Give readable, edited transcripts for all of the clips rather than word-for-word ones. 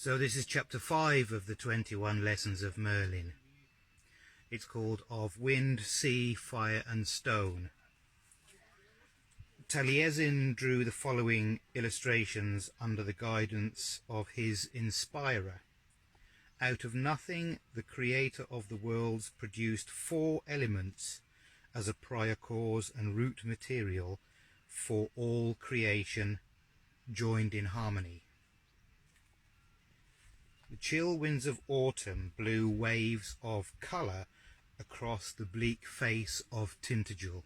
So this is chapter 5 of the 21 Lessons of Merlyn. It's called Of Wind, Sea, Fire and Stone. Taliesin drew the following illustrations under the guidance of his inspirer. Out of nothing, the creator of the worlds produced 4 elements as a prior cause and root material for all creation joined in harmony. The chill winds of autumn blew waves of colour across the bleak face of Tintagel,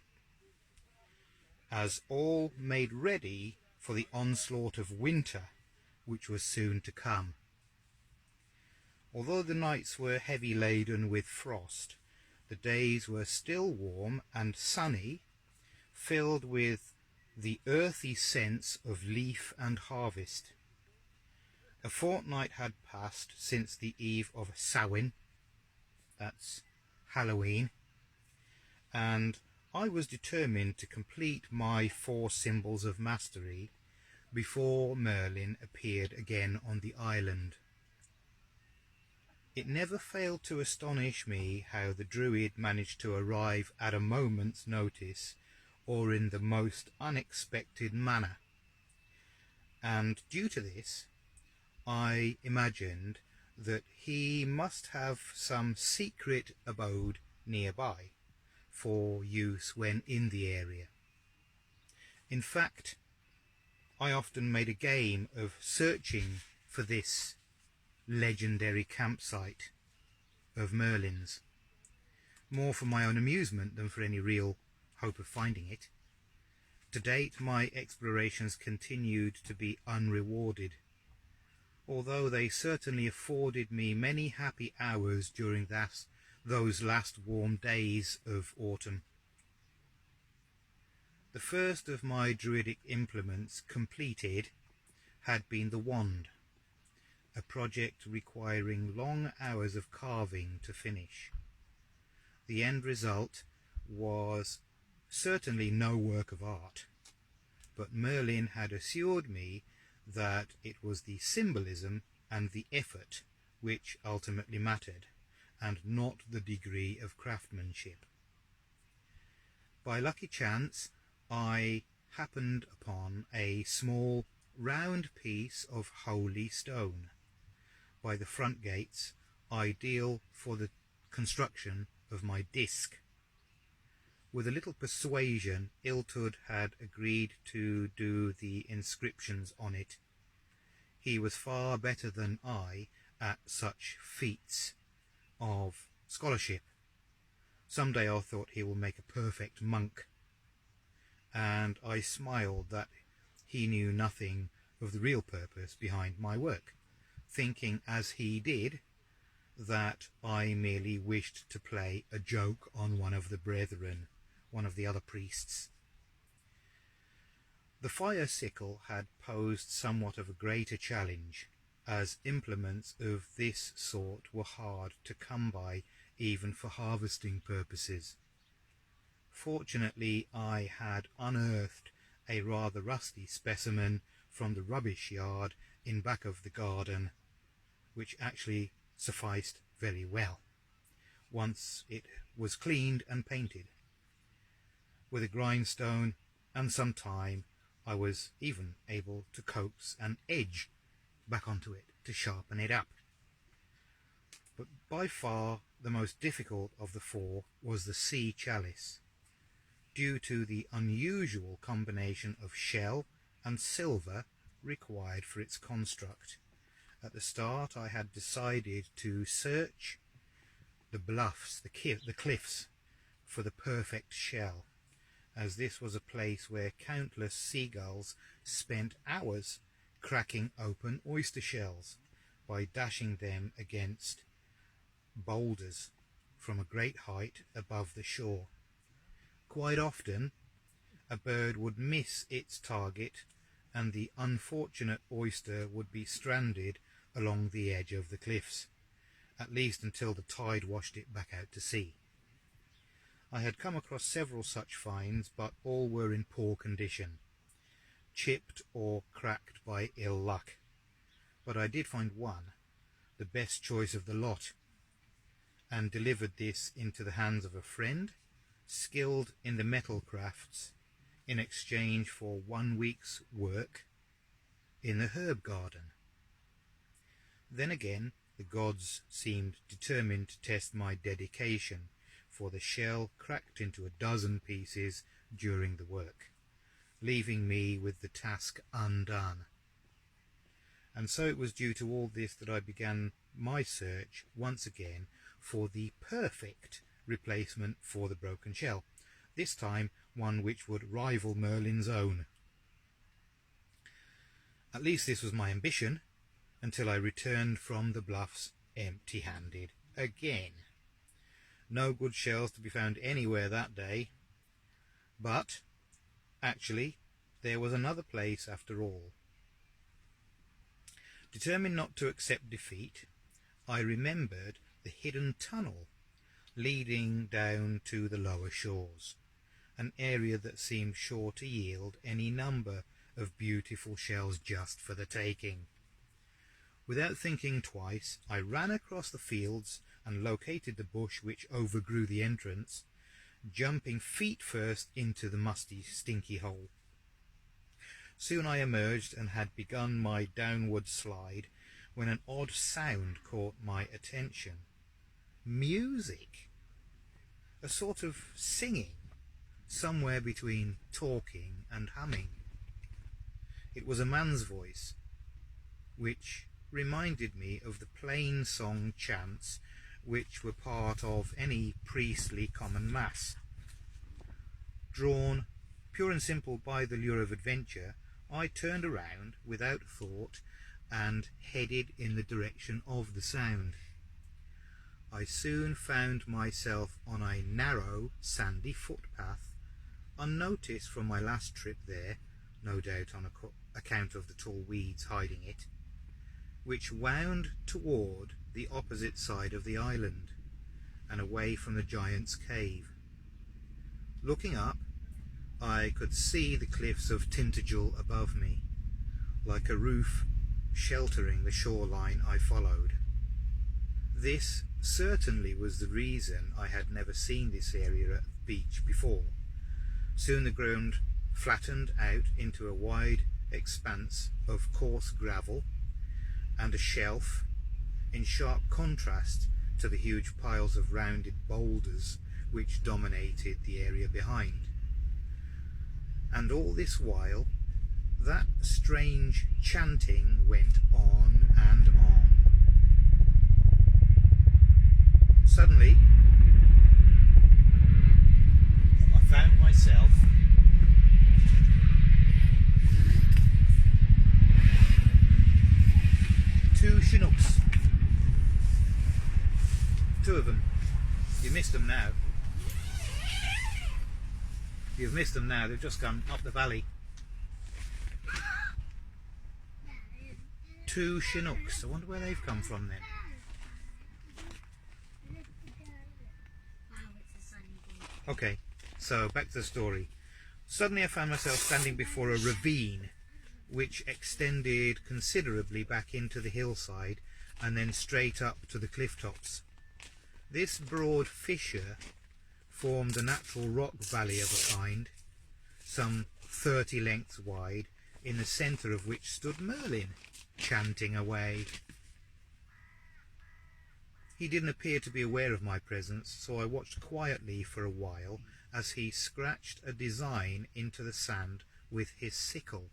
as all made ready for the onslaught of winter, which was soon to come. Although the nights were heavy laden with frost, the days were still warm and sunny, filled with the earthy sense of leaf and harvest. A fortnight had passed since the eve of Samhain, that's Halloween, and I was determined to complete my 4 symbols of mastery before Merlyn appeared again on the island. It never failed to astonish me how the Druid managed to arrive at a moment's notice or in the most unexpected manner, and due to this I imagined that he must have some secret abode nearby for use when in the area. In fact, I often made a game of searching for this legendary campsite of Merlyn's, more for my own amusement than for any real hope of finding it. To date, my explorations continued to be unrewarded, although they certainly afforded me many happy hours during those last warm days of autumn. The first of my druidic implements completed had been the wand, a project requiring long hours of carving to finish. The end result was certainly no work of art, but Merlyn had assured me that it was the symbolism and the effort which ultimately mattered, and not the degree of craftsmanship. By lucky chance, I happened upon a small round piece of holy stone by the front gates, ideal for the construction of my disc. With a little persuasion, Iltud had agreed to do the inscriptions on it. He was far better than I at such feats of scholarship. Someday I thought he will make a perfect monk, and I smiled that he knew nothing of the real purpose behind my work, thinking as he did that I merely wished to play a joke on one of the brethren, one of the other priests. The fire sickle had posed somewhat of a greater challenge, as implements of this sort were hard to come by even for harvesting purposes. Fortunately, I had unearthed a rather rusty specimen from the rubbish yard in back of the garden, which actually sufficed very well once it was cleaned and painted. With a grindstone and some time, I was even able to coax an edge back onto it to sharpen it up. But by far the most difficult of the 4 was the Sea Chalice, due to the unusual combination of shell and silver required for its construct. At the start I had decided to search the bluffs, the cliffs, for the perfect shell, as this was a place where countless seagulls spent hours cracking open oyster shells by dashing them against boulders from a great height above the shore. Quite often a bird would miss its target, and the unfortunate oyster would be stranded along the edge of the cliffs, at least until the tide washed it back out to sea. I had come across several such finds, but all were in poor condition, chipped or cracked by ill luck. but I did find one, the best choice of the lot, and delivered this into the hands of a friend skilled in the metal crafts in exchange for 1 week's work in the herb garden. Then again, the gods seemed determined to test my dedication, for the shell cracked into 12 pieces during the work, leaving me with the task undone. And so it was due to all this that I began my search once again for the perfect replacement for the broken shell, this time one which would rival Merlin's own. At least this was my ambition, until I returned from the bluffs empty-handed again. No good shells to be found anywhere that day, but actually there was another place after all. Determined not to accept defeat, I remembered the hidden tunnel leading down to the lower shores, an area that seemed sure to yield any number of beautiful shells just for the taking. Without thinking twice, I ran across the fields and located the bush which overgrew the entrance, jumping feet first into the musty, stinky hole. Soon I emerged and had begun my downward slide when an odd sound caught my attention. Music! A sort of singing, somewhere between talking and humming. It was a man's voice, which reminded me of the plain song chants which were part of any priestly common mass. Drawn pure and simple by the lure of adventure, I turned around without thought and headed in the direction of the sound. I soon found myself on a narrow, sandy footpath, unnoticed from my last trip there, no doubt on account of the tall weeds hiding it, which wound toward the opposite side of the island and away from the giant's cave. Looking up, I could see the cliffs of Tintagel above me, like a roof sheltering the shoreline I followed. This certainly was the reason I had never seen this area at the beach before. Soon the ground flattened out into a wide expanse of coarse gravel and a shelf, in sharp contrast to the huge piles of rounded boulders which dominated the area behind. And all this while, that strange chanting went on and on. Suddenly, I found myself two Chinooks. Two of them. You missed them now. You've missed them now. They've just gone up the valley. Two Chinooks. I wonder where they've come from then. Okay, so back to the story. Suddenly I found myself standing before a ravine which extended considerably back into the hillside and then straight up to the cliff tops. This broad fissure formed a natural rock valley of a kind, some 30 lengths wide, in the centre of which stood Merlin, chanting away. He didn't appear to be aware of my presence, so I watched quietly for a while as he scratched a design into the sand with his sickle,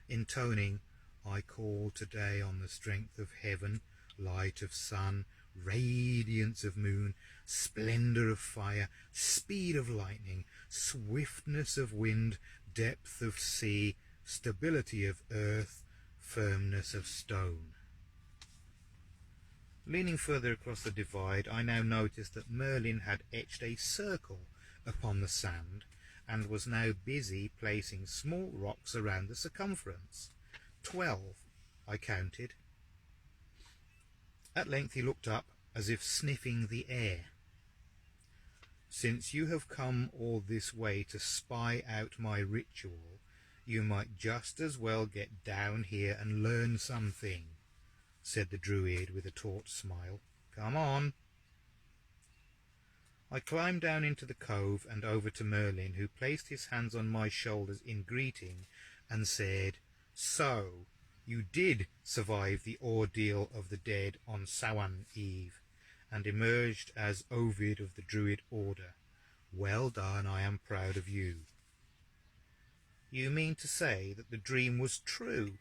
intoning, "I call today on the strength of heaven, light of sun, radiance of moon, splendour of fire, speed of lightning, swiftness of wind, depth of sea, stability of earth, firmness of stone." Leaning further across the divide, I now noticed that Merlin had etched a circle upon the sand and was now busy placing small rocks around the circumference. 12, I counted. At length he looked up, as if sniffing the air. "Since you have come all this way to spy out my ritual, you might just as well get down here and learn something," said the Druid with a taut smile. "Come on." I climbed down into the cove and over to Merlyn, who placed his hands on my shoulders in greeting and said, "So, you did survive the ordeal of the dead on Samhain Eve, and emerged as Ovid of the Druid Order. Well done, I am proud of you." "You mean to say that the dream was true?"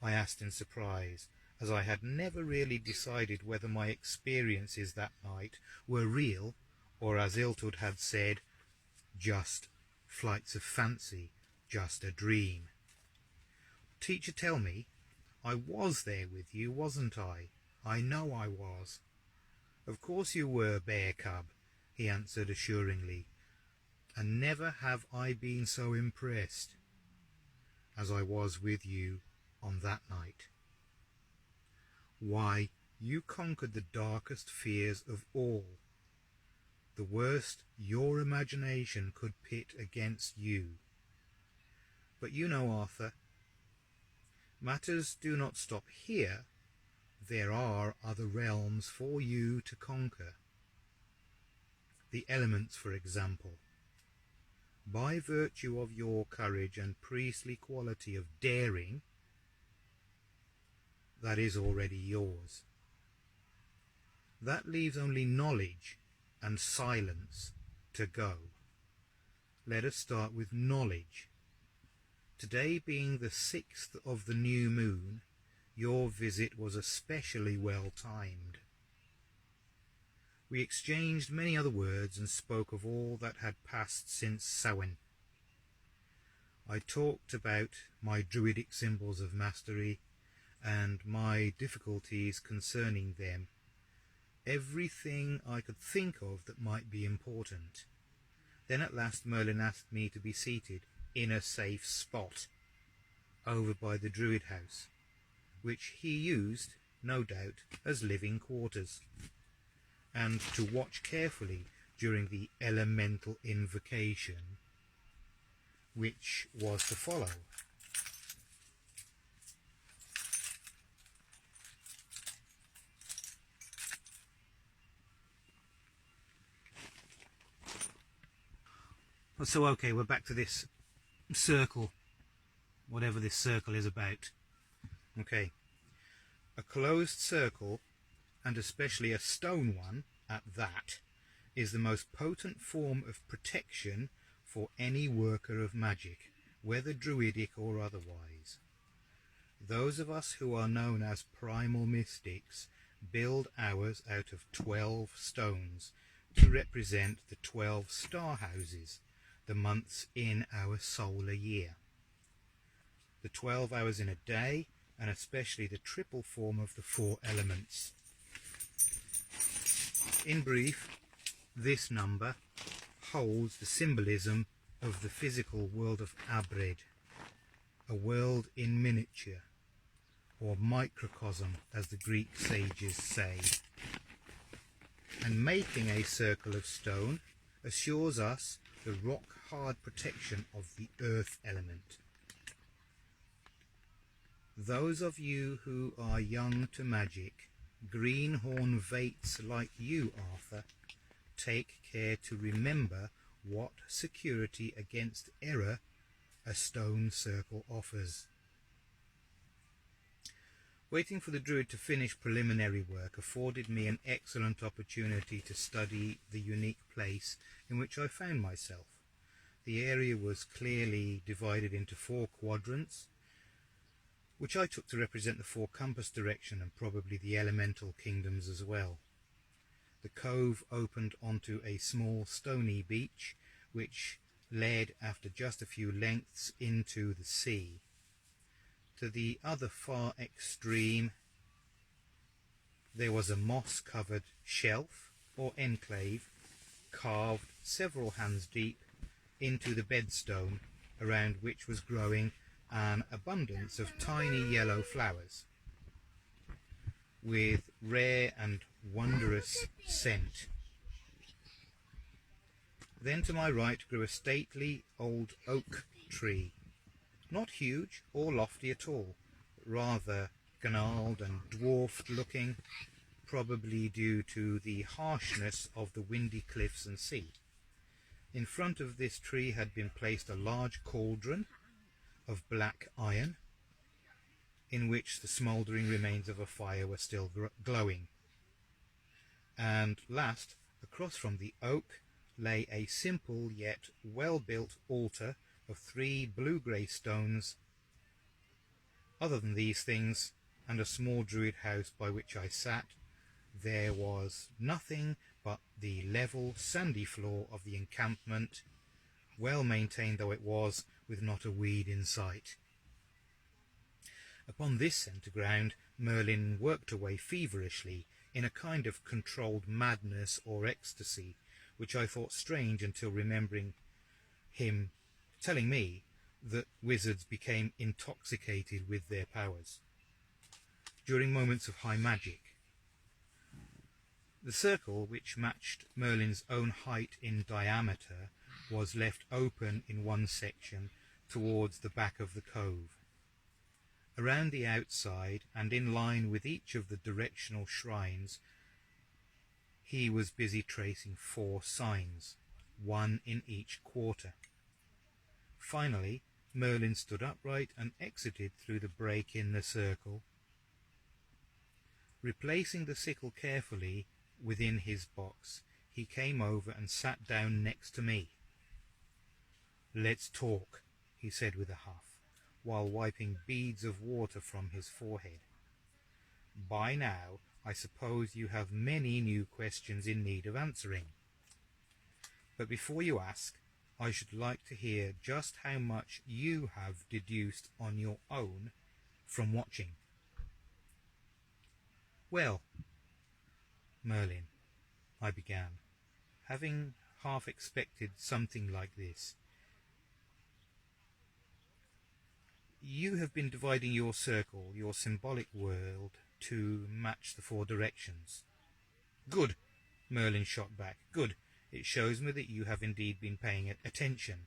I asked in surprise, as I had never really decided whether my experiences that night were real, or, as Iltud had said, just flights of fancy, just a dream. "Teacher, tell me, I was there with you, wasn't I? I know I was." "Of course you were, bear cub," he answered assuringly, "and never have I been so impressed as I was with you on that night. Why, you conquered the darkest fears of all, the worst your imagination could pit against you. But you know, Arthur, matters do not stop here. There are other realms for you to conquer. The elements, for example. By virtue of your courage and priestly quality of daring, that is already yours. That leaves only knowledge and silence to go. Let us start with knowledge. Today being the 6th of the new moon, your visit was especially well timed. We exchanged many other words and spoke of all that had passed since Samhain. I talked about my druidic symbols of mastery and my difficulties concerning them, everything I could think of that might be important. Then at last Merlyn asked me to be seated in a safe spot over by the Druid house, which he used, no doubt, as living quarters, and to watch carefully during the elemental invocation which was to follow. So okay, we're back to this circle, whatever this circle is about. Okay, a closed circle, and especially a stone one at that, is the most potent form of protection for any worker of magic, whether druidic or otherwise. Those of us who are known as primal mystics build ours out of 12 stones to represent the 12 star houses, the months in our solar year. The 12 hours in a day, and especially the triple form of the 4 elements. In brief, this number holds the symbolism of the physical world of Abred, a world in miniature, or microcosm as the Greek sages say. And making a circle of stone assures us the rock-hard protection of the earth element. Those of you who are young to magic, greenhorn vates like you, Arthur, take care to remember what security against error a stone circle offers. Waiting for the Druid to finish preliminary work afforded me an excellent opportunity to study the unique place in which I found myself. The area was clearly divided into 4 quadrants, which I took to represent the 4 compass direction and probably the elemental kingdoms as well. The cove opened onto a small stony beach, which led after just a few lengths into the sea. To the other far extreme there was a moss-covered shelf or enclave carved several hands deep into the bedstone, around which was growing an abundance of tiny yellow flowers with rare and wondrous scent. Then to my right grew a stately old oak tree, not huge or lofty at all, but rather gnarled and dwarfed looking, probably due to the harshness of the windy cliffs and sea. In front of this tree had been placed a large cauldron of black iron, in which the smouldering remains of a fire were still glowing. And last, across from the oak, lay a simple yet well-built altar of 3 blue-grey stones. Other than these things, and a small Druid house by which I sat, there was nothing but the level, sandy floor of the encampment, well maintained though it was, with not a weed in sight. Upon this centre ground Merlin worked away feverishly, in a kind of controlled madness or ecstasy, which I thought strange until remembering him telling me that wizards became intoxicated with their powers during moments of high magic. The circle, which matched Merlin's own height in diameter, was left open in one section towards the back of the cove. Around the outside, and in line with each of the directional shrines, he was busy tracing 4 signs, 1 in each quarter. Finally, Merlin stood upright and exited through the break in the circle. Replacing the sickle carefully within his box, he came over and sat down next to me. "Let's talk," he said with a huff, while wiping beads of water from his forehead. "By now, I suppose you have many new questions in need of answering. But before you ask, I should like to hear just how much you have deduced on your own from watching." "Well, Merlin," I began, having half expected something like this, "you have been dividing your circle, your symbolic world, to match the 4 directions." "Good," Merlin shot back. "Good. It shows me that you have indeed been paying attention."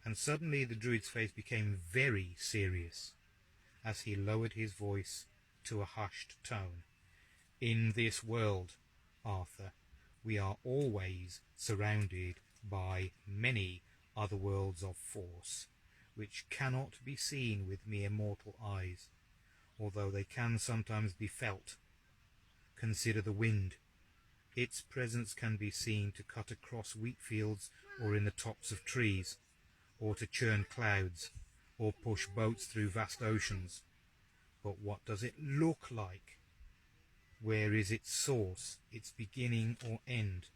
And suddenly the Druid's face became very serious, as he lowered his voice to a hushed tone. "In this world, Arthur, we are always surrounded by many other worlds of force, which cannot be seen with mere mortal eyes, although they can sometimes be felt. Consider the wind. Its presence can be seen to cut across wheat fields or in the tops of trees, or to churn clouds, or push boats through vast oceans. But what does it look like? Where is its source, its beginning or end?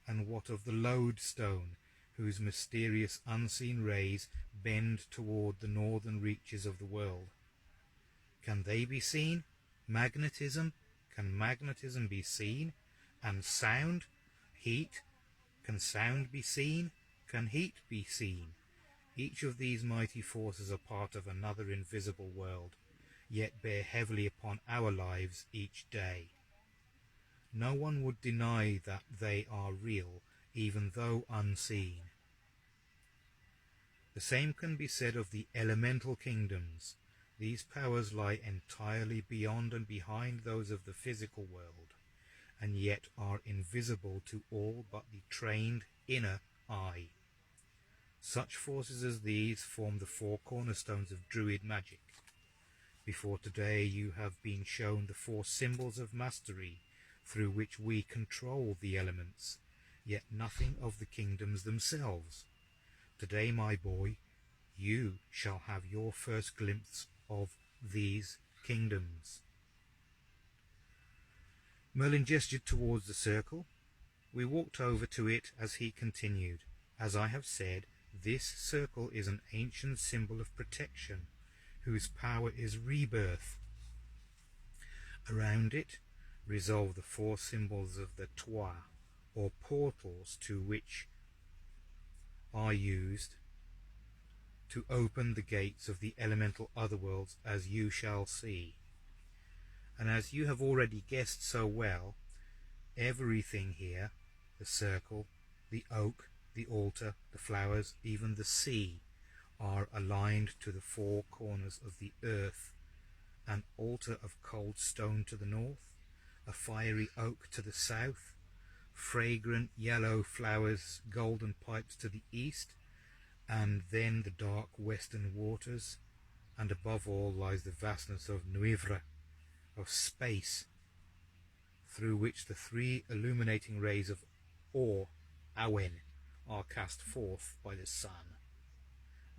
And what of the lodestone, whose mysterious unseen rays bend toward the northern reaches of the world? Can they be seen? Magnetism? Can magnetism be seen? And sound? Heat? Can sound be seen? Can heat be seen? Each of these mighty forces are part of another invisible world, yet bear heavily upon our lives each day. No one would deny that they are real, even though unseen. The same can be said of the elemental kingdoms. These powers lie entirely beyond and behind those of the physical world, and yet are invisible to all but the trained inner eye. Such forces as these form the 4 cornerstones of Druid magic. Before today you have been shown the 4 symbols of mastery through which we control the elements, yet nothing of the kingdoms themselves. Today, my boy, you shall have your first glimpse of these kingdoms." Merlin gestured towards the circle. We walked over to it as he continued. "As I have said, this circle is an ancient symbol of protection, whose power is rebirth. Around it resolve the 4 symbols of the Toit, or portals, to which are used to open the gates of the elemental otherworlds, as you shall see. And as you have already guessed so well, everything here, the circle, the oak, the altar, the flowers, even the sea, are aligned to the 4 corners of the earth, an altar of cold stone to the north, a fiery oak to the south, fragrant yellow flowers, golden pipes to the east, and then the dark western waters, and above all lies the vastness of Nuivra, of space, through which the three illuminating rays of Awen, are cast forth by the sun.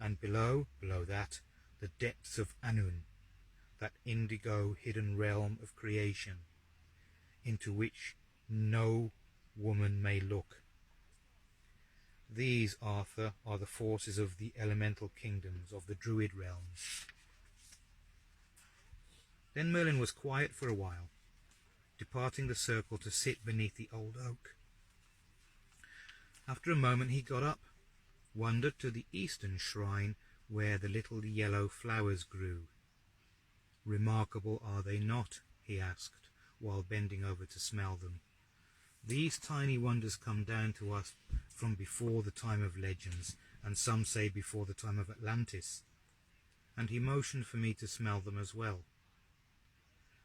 And below that, the depths of Anun, that indigo hidden realm of creation, into which no woman may look. These, Arthur, are the forces of the elemental kingdoms of the Druid realms. Then Merlin was quiet for a while, departing the circle to sit beneath the old oak. After a moment he got up, wandered to the eastern shrine where the little yellow flowers grew. "Remarkable, are they not?" he asked, while bending over to smell them. "These tiny wonders come down to us from before the time of legends, and some say before the time of Atlantis." And he motioned for me to smell them as well.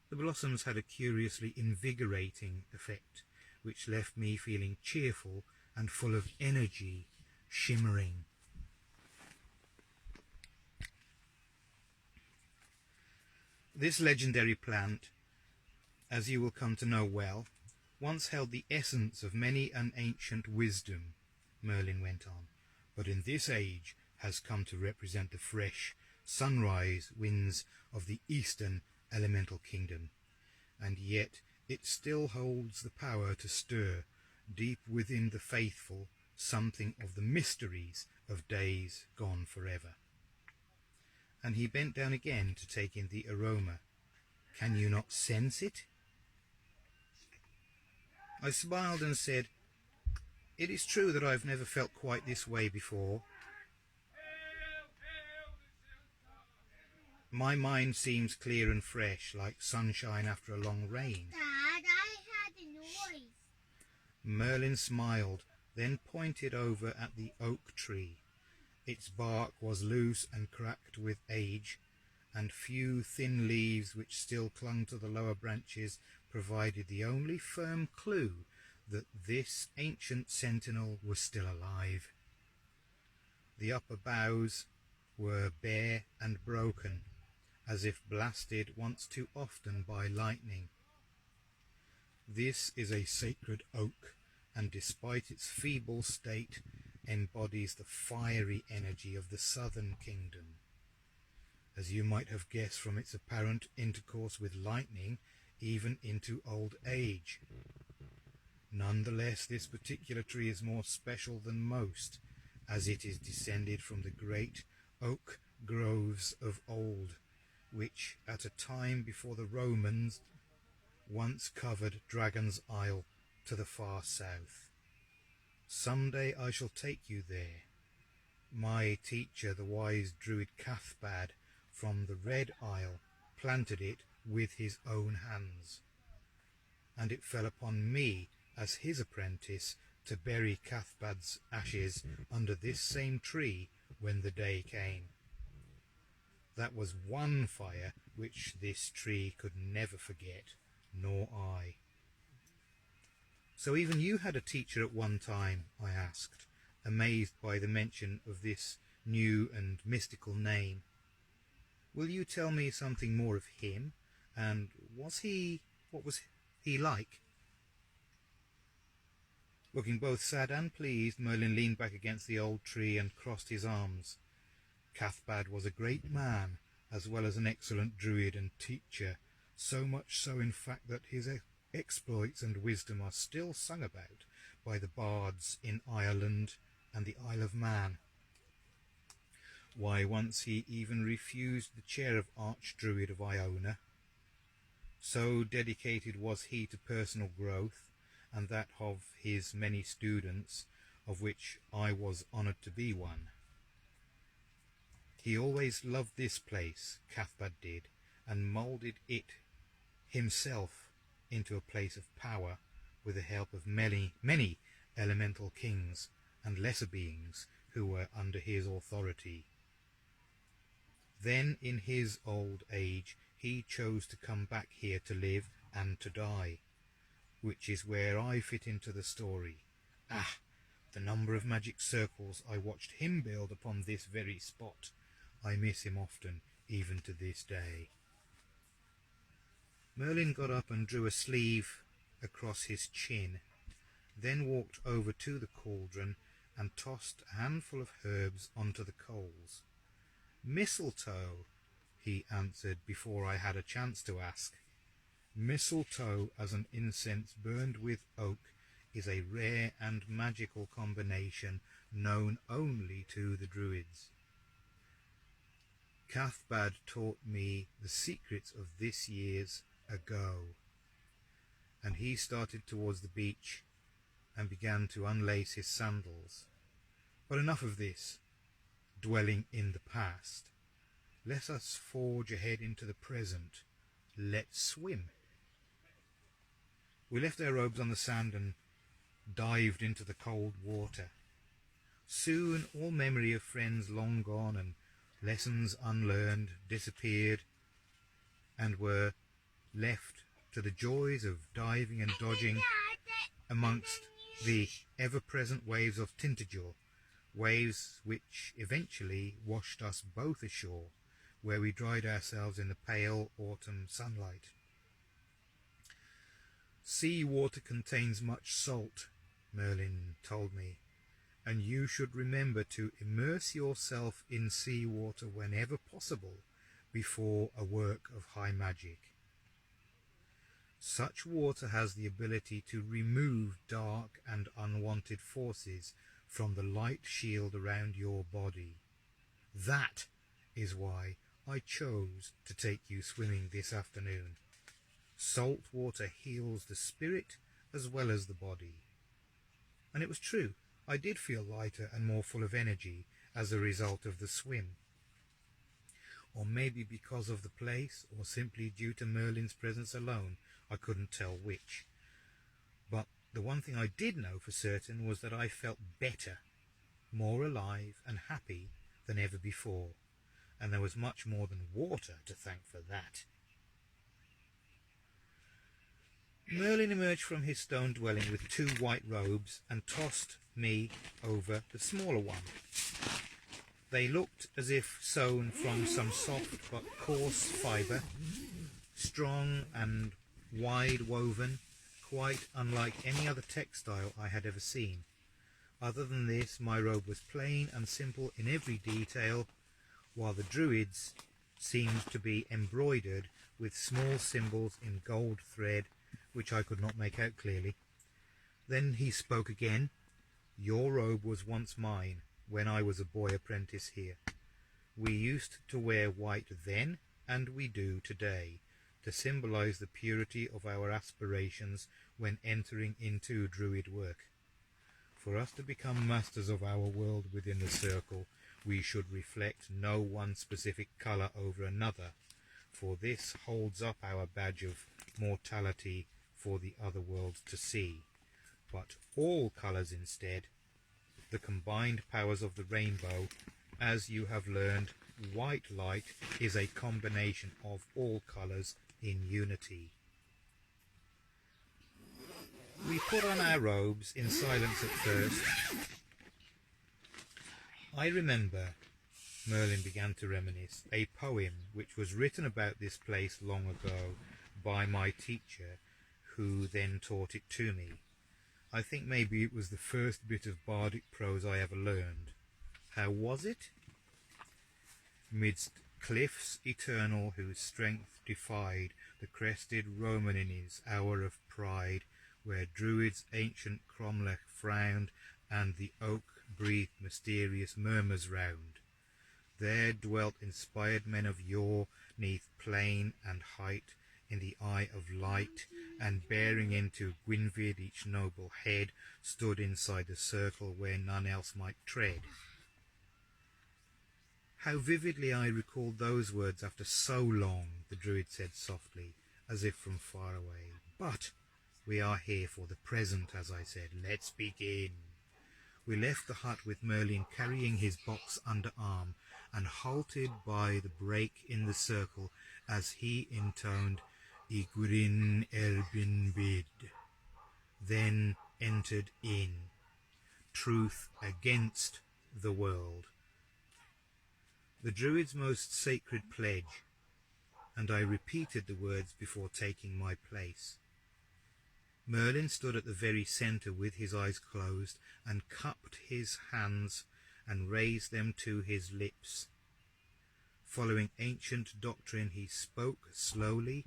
The blossoms had a curiously invigorating effect, which left me feeling cheerful and full of energy, shimmering. This legendary plant, as you will come to know well, once held the essence of many an ancient wisdom, Merlin went on, but in this age has come to represent the fresh sunrise winds of the eastern elemental kingdom, and yet it still holds the power to stir deep within the faithful something of the mysteries of days gone forever. And he bent down again to take in the aroma. "Can you not sense it?" I smiled and said, "It is true that I've never felt quite this way before. My mind seems clear and fresh, like sunshine after a long rain." Dad, I heard a noise. Merlin smiled, then pointed over at the oak tree. Its bark was loose and cracked with age, and few thin leaves which still clung to the lower branches provided the only firm clue that this ancient sentinel was still alive. The upper boughs were bare and broken, as if blasted once too often by lightning. This is a sacred oak, and despite its feeble state, embodies the fiery energy of the southern kingdom, as you might have guessed from its apparent intercourse with lightning, even into old age. Nonetheless, this particular tree is more special than most, as it is descended from the great oak groves of old, which, at a time before the Romans, once covered Dragon's Isle to the far south. Some day I shall take you there. My teacher, the wise Druid Cathbad from the Red Isle, planted it with his own hands, and it fell upon me as his apprentice to bury Cathbad's ashes under this same tree when the day came. That was one fire which this tree could never forget, nor I. "So even you had a teacher at one time?" I asked, amazed by the mention of this new and mystical name. "Will you tell me something more of him, and what was he like?" Looking both sad and pleased, Merlin leaned back against the old tree and crossed his arms. "Cathbad was a great man, as well as an excellent druid and teacher, so much so in fact that his exploits and wisdom are still sung about by the bards in Ireland and the Isle of Man. Why, once he even refused the chair of Archdruid of Iona. So dedicated was he to personal growth, and that of his many students, of which I was honoured to be one. He always loved this place, Cathbad did, and moulded it himself into a place of power with the help of many elemental kings and lesser beings who were under his authority. Then in his old age he chose to come back here to live and to die, which is where I fit into the story. Ah, the number of magic circles I watched him build upon this very spot. I miss him often, even to this day. Merlin got up and drew a sleeve across his chin, then walked over to the cauldron and tossed a handful of herbs onto the coals. "Mistletoe," he answered before I had a chance to ask. Mistletoe as an incense burned with oak is a rare and magical combination known only to the Druids. Cathbad taught me the secrets of this years ago, and he started towards the beach and began to unlace his sandals. But enough of this, dwelling in the past. Let us forge ahead into the present. Let's swim. We left our robes on the sand and dived into the cold water. Soon all memory of friends long gone and lessons unlearned disappeared, and were left to the joys of diving and dodging amongst the ever-present waves of Tintagel, waves which eventually washed us both ashore, where we dried ourselves in the pale autumn sunlight. Sea water contains much salt, Merlin told me, and you should remember to immerse yourself in sea water whenever possible before a work of high magic. Such water has the ability to remove dark and unwanted forces from the light shield around your body. That is why I chose to take you swimming this afternoon. Salt water heals the spirit as well as the body. And it was true. I did feel lighter and more full of energy as a result of the swim. Or maybe because of the place, or simply due to Merlin's presence alone, I couldn't tell which. But the one thing I did know for certain was that I felt better, more alive and happy than ever before, and there was much more than water to thank for that. Merlin emerged from his stone dwelling with 2 white robes and tossed me over the smaller one. They looked as if sewn from some soft but coarse fibre, strong and wide woven, quite unlike any other textile I had ever seen. Other than this, my robe was plain and simple in every detail, while the Druid's seemed to be embroidered with small symbols in gold thread, which I could not make out clearly. Then he spoke again. "Your robe was once mine, when I was a boy apprentice here. We used to wear white then, and we do today, to symbolize the purity of our aspirations when entering into Druid work. For us to become masters of our world within the circle, we should reflect no one specific colour over another, for this holds up our badge of mortality for the other world to see, but all colours instead, the combined powers of the rainbow. As you have learned, white light is a combination of all colours in unity." We put on our robes in silence at first. I remember, Merlin began to reminisce, a poem which was written about this place long ago by my teacher, who then taught it to me. I think maybe it was the first bit of bardic prose I ever learned. How was it? "Midst cliffs eternal whose strength defied the crested Roman in his hour of pride, where Druid's ancient cromlech frowned, and the oak breathed mysterious murmurs round. There dwelt inspired men of yore, 'neath plain and height, in the eye of light, and bearing into Gwynfyd each noble head, stood inside the circle where none else might tread.' How vividly I recalled those words after so long," the Druid said softly, as if from far away. "But we are here for the present, as I said. Let's begin." We left the hut with Merlin carrying his box under arm, and halted by the break in the circle as he intoned Igwrin Erbin Bid, then entered in, truth against the world, the Druid's most sacred pledge, and I repeated the words before taking my place. Merlyn stood at the very centre with his eyes closed, and cupped his hands and raised them to his lips. Following ancient doctrine, he spoke slowly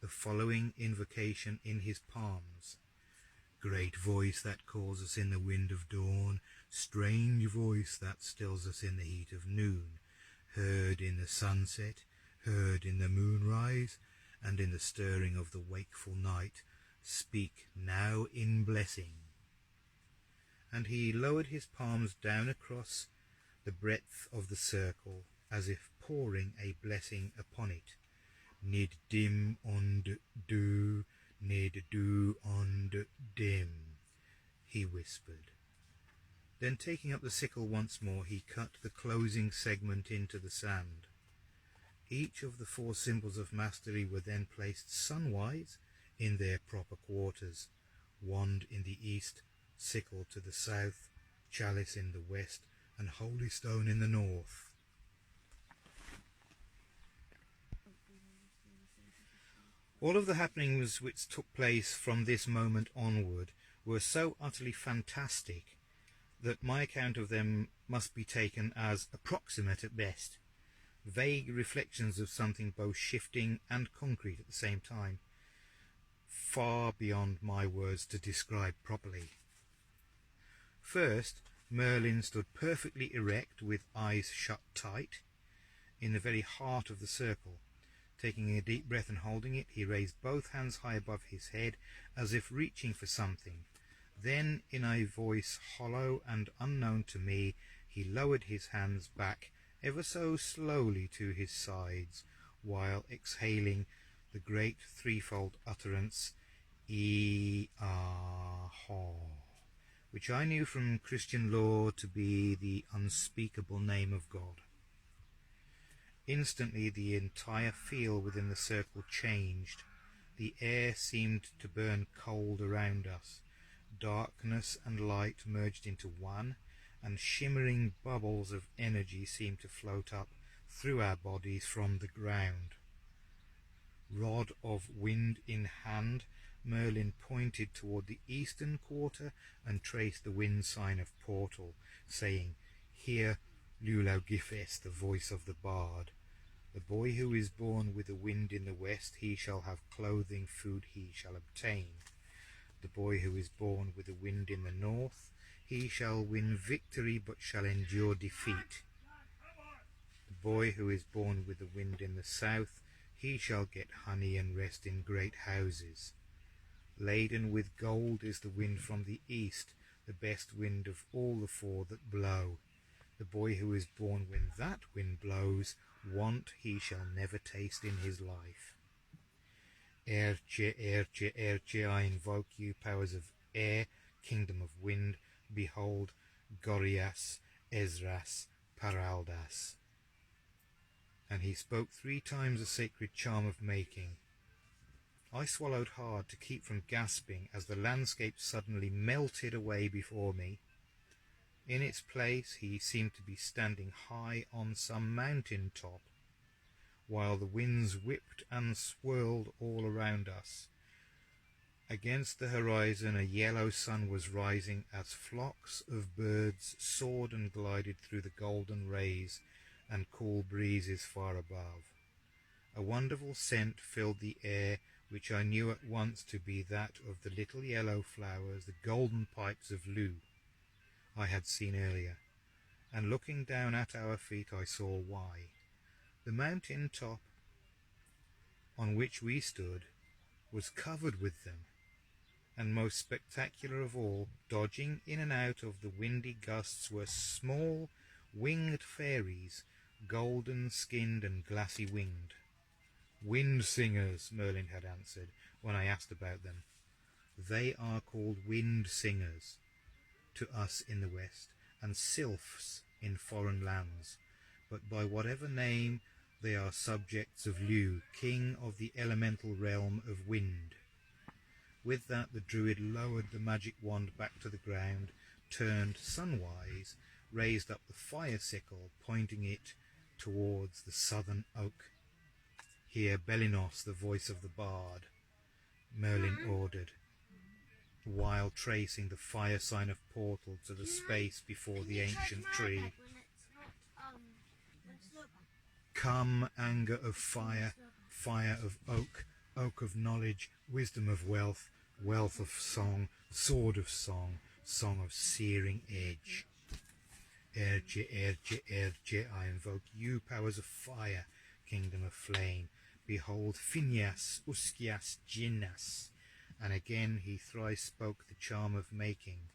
the following invocation in his palms. Great voice that calls us in the wind of dawn, strange voice that stills us in the heat of noon, heard in the sunset, heard in the moonrise, and in the stirring of the wakeful night, speak now in blessing. And he lowered his palms down across the breadth of the circle, as if pouring a blessing upon it. Nid dim ond du, nid du ond dim, he whispered. Then taking up the sickle once more, he cut the closing segment into the sand. Each of the 4 symbols of mastery were then placed sunwise in their proper quarters, wand in the east, sickle to the south, chalice in the west, and holy stone in the north. All of the happenings which took place from this moment onward were so utterly fantastic that my account of them must be taken as approximate at best, vague reflections of something both shifting and concrete at the same time, far beyond my words to describe properly. First, Merlyn stood perfectly erect with eyes shut tight in the very heart of the circle. Taking a deep breath and holding it, he raised both hands high above his head as if reaching for something. Then, in a voice hollow and unknown to me, he lowered his hands back ever so slowly to his sides, while exhaling the great threefold utterance, E-ah-ha, which I knew from Christian lore to be the unspeakable name of God. Instantly the entire feel within the circle changed. The air seemed to burn cold around us. Darkness and light merged into one, and shimmering bubbles of energy seemed to float up through our bodies from the ground. Rod of wind in hand, Merlyn pointed toward the eastern quarter and traced the wind sign of portal, saying, Hear Lulau Gifes, the voice of the bard. The boy who is born with the wind in the west, he shall have clothing, food he shall obtain. The boy who is born with the wind in the north, he shall win victory but shall endure defeat. The boy who is born with the wind in the south, he shall get honey and rest in great houses. Laden with gold is the wind from the east, the best wind of all the 4 that blow. The boy who is born when that wind blows, want he shall never taste in his life. Erche, Erche, Erche, I invoke you, powers of air, kingdom of wind, behold, Gorias, Ezras, Paraldas. And he spoke 3 times the sacred charm of making. I swallowed hard to keep from gasping as the landscape suddenly melted away before me. In its place he seemed to be standing high on some mountain top, while the winds whipped and swirled all around us. Against the horizon a yellow sun was rising as flocks of birds soared and glided through the golden rays and cool breezes far above. A wonderful scent filled the air, which I knew at once to be that of the little yellow flowers, the golden pipes of Lu I had seen earlier, and looking down at our feet I saw why. The mountain top on which we stood was covered with them, and most spectacular of all, dodging in and out of the windy gusts, were small winged fairies, golden-skinned and glassy-winged. Wind singers, Merlyn had answered when I asked about them. They are called wind singers to us in the west, and sylphs in foreign lands. but by whatever name they are subjects of Liu, king of the elemental realm of wind. With that the Druid lowered the magic wand back to the ground, turned sunwise, raised up the fire sickle, pointing it towards the southern oak. "Hear Belinos, the voice of the bard," Merlin ordered, while tracing the fire sign of portal to the space before the ancient tree. "Come, anger of fire, fire of oak, oak of knowledge, wisdom of wealth, wealth of song, sword of song, song of searing edge. Erge, erge, erge, I invoke you, powers of fire, kingdom of flame. Behold Phineas, Uskias, Ginnas." And again he thrice spoke the charm of making.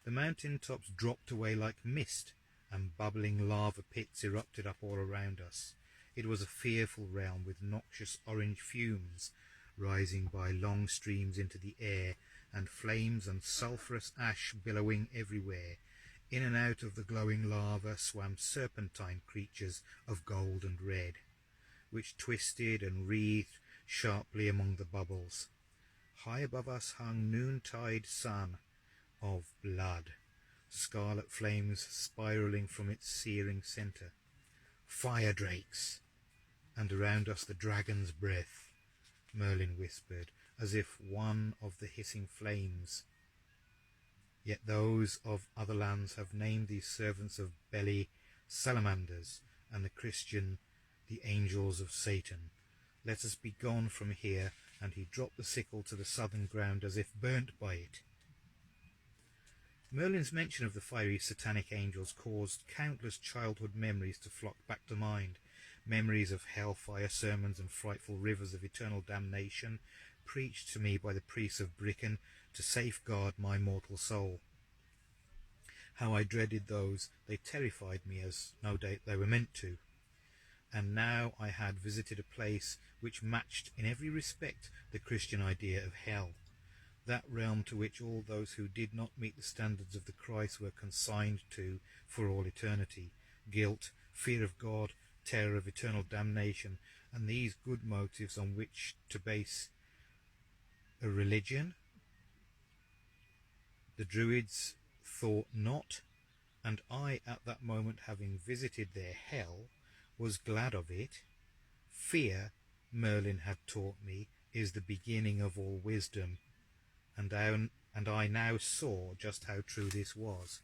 The mountain tops dropped away like mist, and bubbling lava pits erupted up all around us. It was a fearful realm, with noxious orange fumes rising by long streams into the air, and flames and sulphurous ash billowing everywhere. In and out of the glowing lava swam serpentine creatures of gold and red, which twisted and wreathed sharply among the bubbles. High above us hung noontide sun of blood, scarlet flames spiralling from its searing centre. "Fire drakes!" "And around us the dragon's breath," Merlin whispered, as if one of the hissing flames. "Yet those of other lands have named these servants of Beli salamanders, and the Christian the angels of Satan. Let us be gone from here," and he dropped the sickle to the southern ground as if burnt by it. Merlin's mention of the fiery satanic angels caused countless childhood memories to flock back to mind, memories of hellfire sermons and frightful rivers of eternal damnation, preached to me by the priests of Bricken to safeguard my mortal soul. How I dreaded those! They terrified me, as no doubt they were meant to. And now I had visited a place which matched in every respect the Christian idea of hell, that realm to which all those who did not meet the standards of the Christ were consigned to for all eternity. Guilt, fear of God, terror of eternal damnation, and these good motives on which to base a religion? The Druids thought not, and I, at that moment having visited their hell, was glad of it. Fear, Merlin had taught me, is the beginning of all wisdom, and I now saw just how true this was.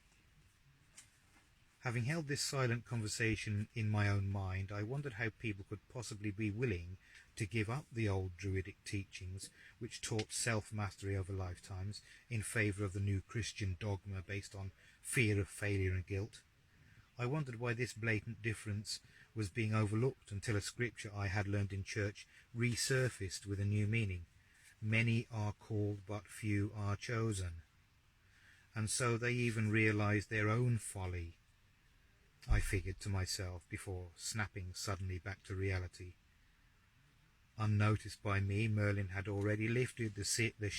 Having held this silent conversation in my own mind, I wondered how people could possibly be willing to give up the old Druidic teachings, which taught self-mastery over lifetimes, in favour of the new Christian dogma based on fear of failure and guilt. I wondered why this blatant difference was being overlooked until a scripture I had learned in church resurfaced with a new meaning. Many are called, but few are chosen. And so they even realized their own folly, I figured to myself, before snapping suddenly back to reality. Unnoticed by me, Merlin had already lifted the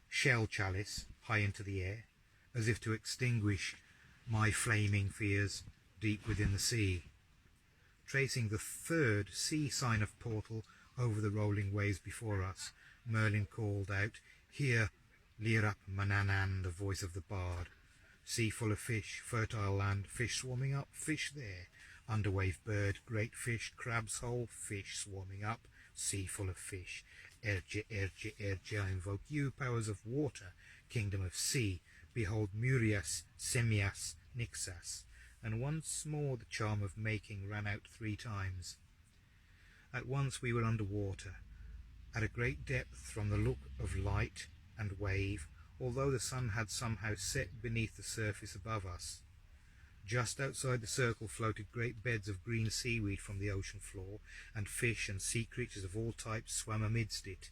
shell chalice high into the air, as if to extinguish my flaming fears deep within the sea. Tracing the third sea sign of portal over the rolling waves before us, Merlin called out, "Hear Lirap Mananan, the voice of the bard. Sea full of fish, fertile land, fish swarming up, fish there. Underwave bird, great fish, crab's hole, fish swarming up, sea full of fish. Erge, erge, erge, I invoke you, powers of water, kingdom of sea. Behold Murias, Semias, Nixas." And once more the charm of making ran out 3 times. At once we were under water, at a great depth from the look of light and wave, although the sun had somehow set beneath the surface above us. Just outside the circle floated great beds of green seaweed from the ocean floor, and fish and sea creatures of all types swam amidst it.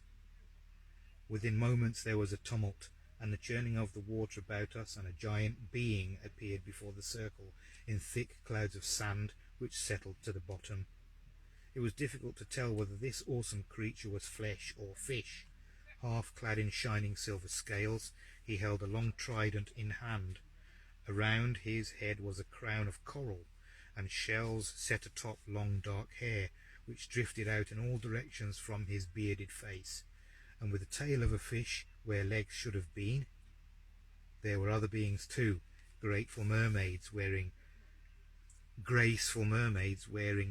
Within moments there was a tumult, and the churning of the water about us, and a giant being appeared before the circle in thick clouds of sand which settled to the bottom. It was difficult to tell whether this awesome creature was flesh or fish. Half clad in shining silver scales, he held a long trident in hand. Around his head was a crown of coral, and shells set atop long dark hair, which drifted out in all directions from his bearded face, and with the tail of a fish where legs should have been. There were other beings too, graceful mermaids wearing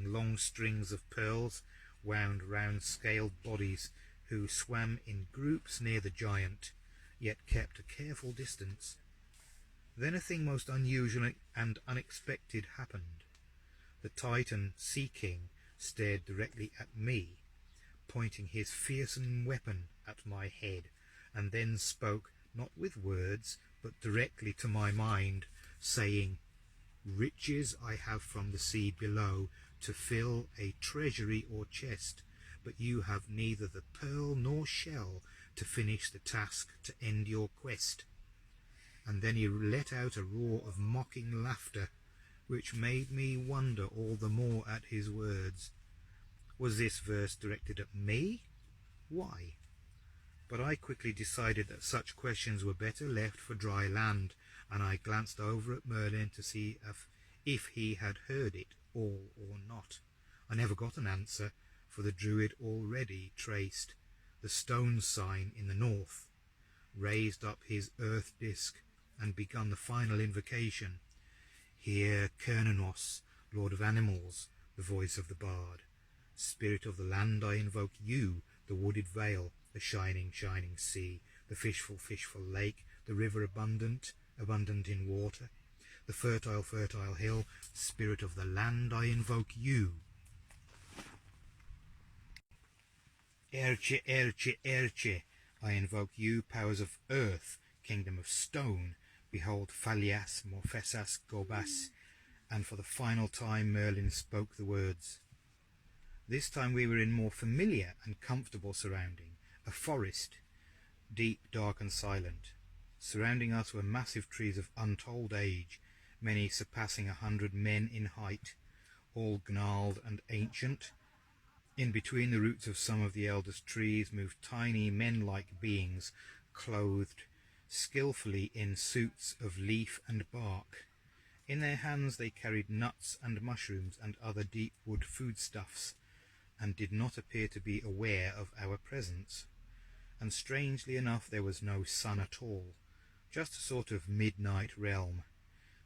long strings of pearls wound round scaled bodies, who swam in groups near the giant, yet kept a careful distance. Then a thing most unusual and unexpected happened. The Titan Sea King stared directly at me, pointing his fearsome weapon at my head, and then spoke, not with words, but directly to my mind, saying, "Riches I have from the sea below to fill a treasury or chest, but you have neither the pearl nor shell to finish the task to end your quest." And then he let out a roar of mocking laughter, which made me wonder all the more at his words. Was this verse directed at me? Why? But I quickly decided that such questions were better left for dry land, and I glanced over at Merlin to see if he had heard it all or not. I never got an answer, for the Druid already traced the stone sign in the north, raised up his earth disk, and begun the final invocation. "Hear Cornerstones, Lord of Animals," the voice of the bard. "Spirit of the land, I invoke you, the wooded vale, the shining, shining sea, the fishful, fishful lake, the river abundant, abundant in water, the fertile, fertile hill. Spirit of the land, I invoke you." "Erche, Erche, Erche, I invoke you, powers of earth, kingdom of stone. Behold Phalias, Morphesas, Gobas." And for the final time Merlin spoke the words. This time we were in more familiar and comfortable surrounding, a forest, deep, dark and silent. Surrounding us were massive trees of untold age, many surpassing 100 men in height, all gnarled and ancient. In between the roots of some of the eldest trees moved tiny men-like beings, clothed skillfully in suits of leaf and bark. In their hands they carried nuts and mushrooms and other deep wood foodstuffs, and did not appear to be aware of our presence. And strangely enough there was no sun at all, just a sort of midnight realm,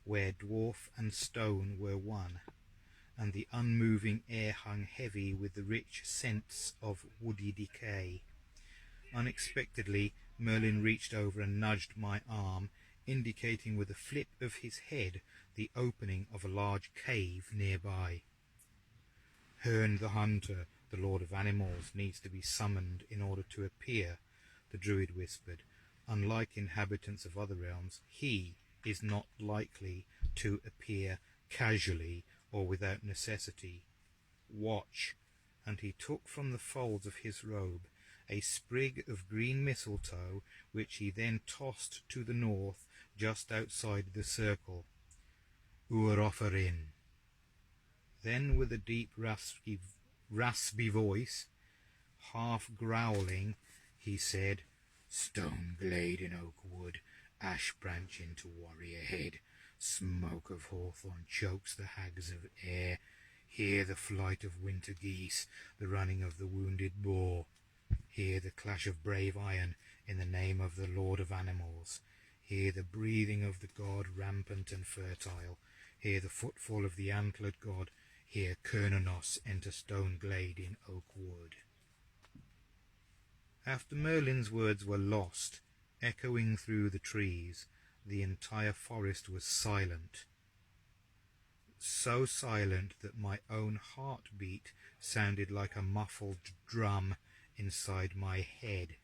where dwarf and stone were one, and the unmoving air hung heavy with the rich scents of woody decay. Unexpectedly Merlin reached over and nudged my arm, indicating with a flip of his head the opening of a large cave nearby. "Herne the Hunter, the Lord of Animals, needs to be summoned in order to appear," the Druid whispered. "Unlike inhabitants of other realms, he is not likely to appear casually or without necessity. Watch." And he took from the folds of his robe a sprig of green mistletoe, which he then tossed to the north, just outside the circle. "Urofarin." Then with a deep raspy voice, half growling, he said, "Stone glade in oak wood, ash branch into warrior head, smoke of hawthorn chokes the hags of air. Hear the flight of winter geese, the running of the wounded boar. Hear the clash of brave iron in the name of the Lord of Animals. Hear the breathing of the god rampant and fertile. Hear the footfall of the antlered god. Hear Cornerstones enter stone glade in oak wood." After Merlin's words were lost, echoing through the trees, the entire forest was silent. So silent that my own heartbeat sounded like a muffled drum inside my head.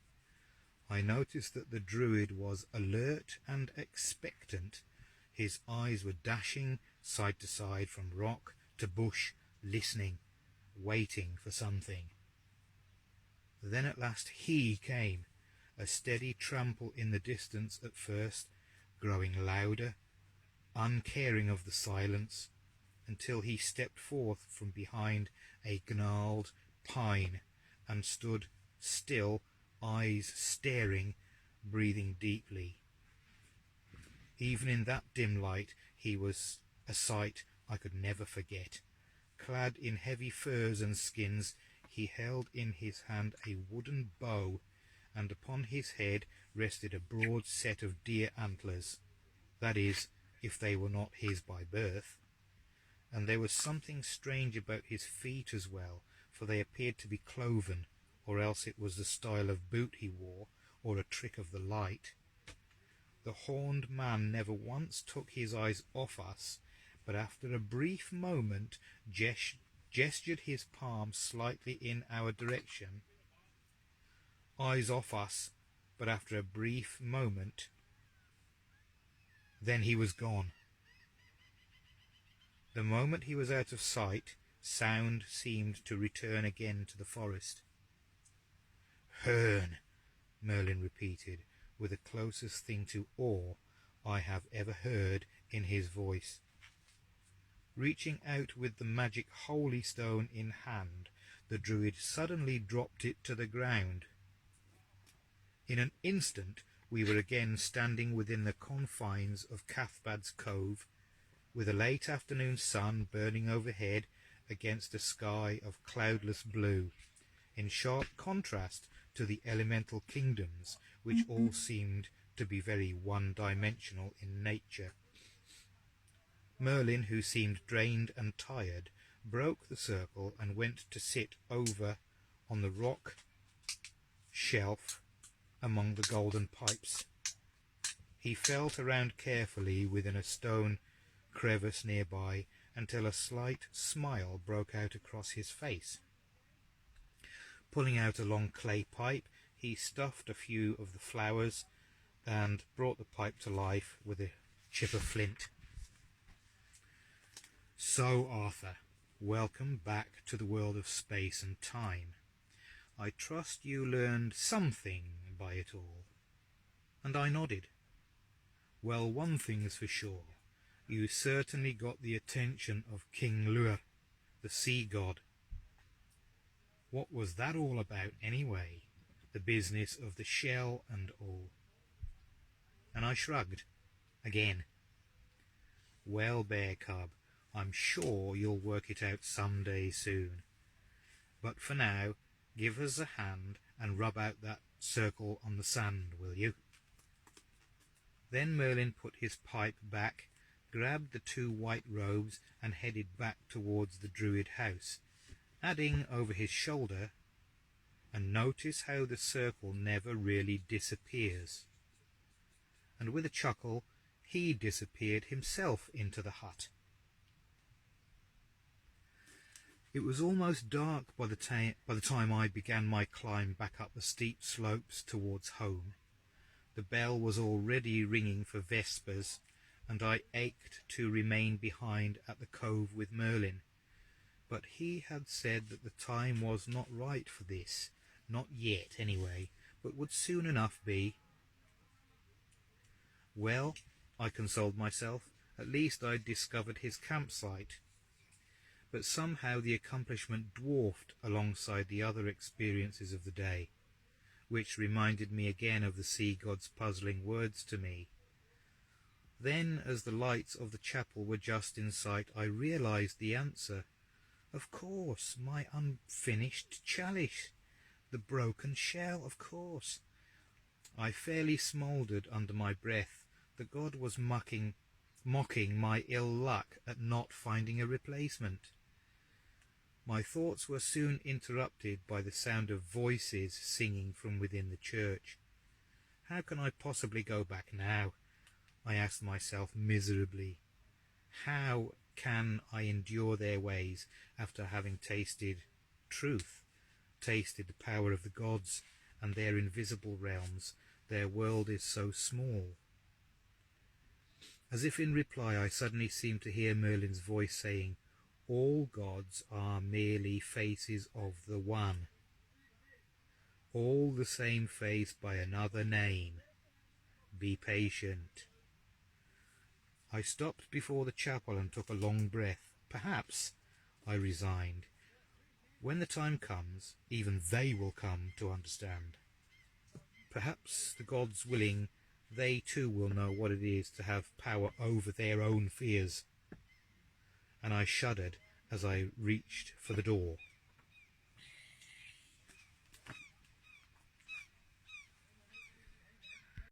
I noticed that the Druid was alert and expectant. His eyes were dashing side to side from rock to bush, listening, waiting for something. Then at last he came, a steady trample in the distance at first, growing louder, uncaring of the silence, until he stepped forth from behind a gnarled pine and stood still, eyes staring, breathing deeply. Even in that dim light he was a sight I could never forget. Clad in heavy furs and skins, he held in his hand a wooden bow, and upon his head rested a broad set of deer antlers, that is, if they were not his by birth. And there was something strange about his feet as well, for they appeared to be cloven, or else it was the style of boot he wore, or a trick of the light. The horned man never once took his eyes off us, but after a brief moment gestured his palm slightly in our direction. Eyes off us, but after a brief moment, then he was gone. The moment he was out of sight, sound seemed to return again to the forest. "Herne," Merlin repeated, with the closest thing to awe I have ever heard in his voice. Reaching out with the magic holy stone in hand, the Druid suddenly dropped it to the ground. In an instant we were again standing within the confines of Cathbad's Cove, with a late afternoon sun burning overhead against a sky of cloudless blue, in sharp contrast to the elemental kingdoms, which all seemed to be very one-dimensional in nature. Merlin, who seemed drained and tired, broke the circle and went to sit over on the rock shelf among the golden pipes. He felt around carefully within a stone crevice nearby until a slight smile broke out across his face. Pulling out a long clay pipe, he stuffed a few of the flowers and brought the pipe to life with a chip of flint. "So, Arthur, welcome back to the world of space and time. I trust you learned something by it all." And I nodded. "Well, one thing's for sure. You certainly got the attention of King Luar, the sea god. What was that all about, anyway? The business of the shell and all?" And I shrugged again. "Well, Bear Cub, I'm sure you'll work it out some day soon. But for now, give us a hand and rub out that circle on the sand, will you?" Then Merlin put his pipe back, grabbed the 2 white robes and headed back towards the Druid house, adding over his shoulder, "And notice how the circle never really disappears." And with a chuckle, he disappeared himself into the hut. It was almost dark by the time I began my climb back up the steep slopes towards home. The bell was already ringing for vespers, and I ached to remain behind at the cove with Merlin. But he had said that the time was not right for this, not yet anyway, but would soon enough be. Well, I consoled myself, at least I'd discovered his campsite. But somehow the accomplishment dwarfed alongside the other experiences of the day, which reminded me again of the sea god's puzzling words to me. Then, as the lights of the chapel were just in sight, I realized the answer. Of course, my unfinished chalice, the broken shell, of course. I fairly smouldered under my breath. The god was mocking my ill luck at not finding a replacement. My thoughts were soon interrupted by the sound of voices singing from within the church. How can I possibly go back now? I asked myself miserably. How can I endure their ways after having tasted truth, tasted the power of the gods and their invisible realms? Their world is so small. As if in reply, I suddenly seemed to hear Merlin's voice saying, "All gods are merely faces of the one. All the same face by another name. Be patient." I stopped before the chapel and took a long breath. Perhaps, I resigned, when the time comes, even they will come to understand. Perhaps, the gods willing, they too will know what it is to have power over their own fears. and I shuddered as I reached for the door.